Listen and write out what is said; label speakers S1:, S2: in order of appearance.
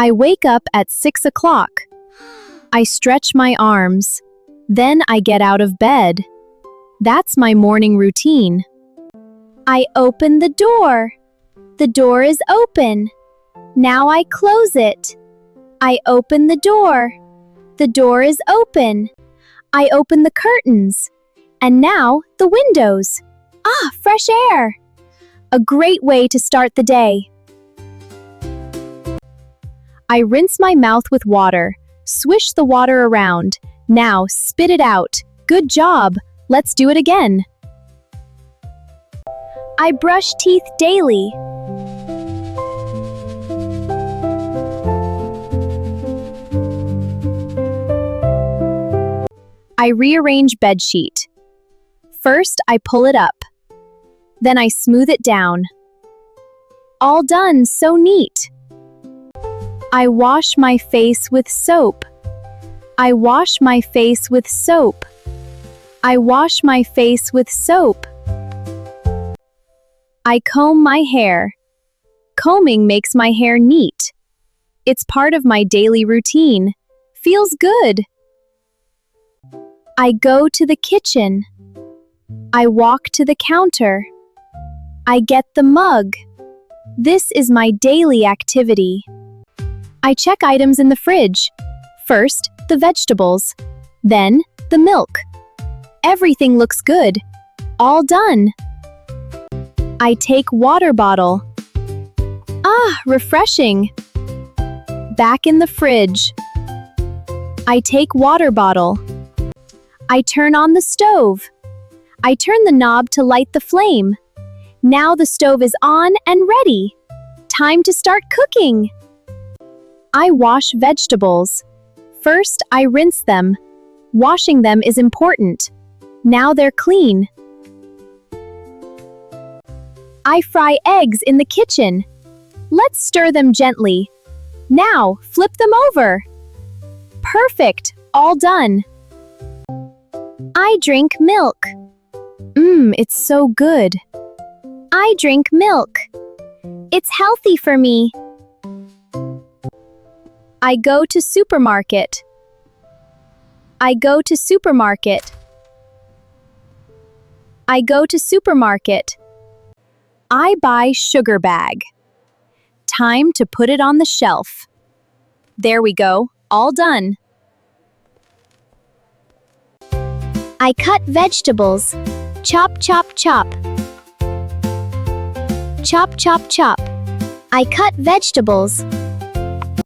S1: I wake up at 6 o'clock. I stretch my arms. Then I get out of bed. That's my morning routine. I open the door. The door is open. Now I close it. I open the door. The door is open. I open the curtains. And now the windows. Ah, fresh air! A great way to start the day. I rinse my mouth with water. Swish the water around. Now spit it out. Good job! Let's do it again. I brush teeth daily. I rearrange bedsheet. First, I pull it up. Then I smooth it down. All done, so neat. I wash my face with soap. I wash my face with soap. I wash my face with soap. I comb my hair. Combing makes my hair neat. It's part of my daily routine. Feels good. I go to the kitchen. I walk to the counter. I get the mug. This is my daily activity. I check items in the fridge. First, the vegetables. Then, the milk. Everything looks good. All done. I take water bottle. Ah, refreshing. Back in the fridge. I take water bottle. I turn on the stove. I turn the knob to light the flame. Now the stove is on and ready. Time to start cooking. I wash vegetables. First, I rinse them. Washing them is important. Now they're clean. I fry eggs in the kitchen. Let's stir them gently. Now, flip them over. Perfect, all done. I drink milk. It's so good. I drink milk. It's healthy for me. I go to supermarket. I go to supermarket. I go to supermarket. I buy sugar bag. Time to put it on the shelf. There we go, all done. I cut vegetables. Chop, chop, chop. Chop, chop, chop. I cut vegetables.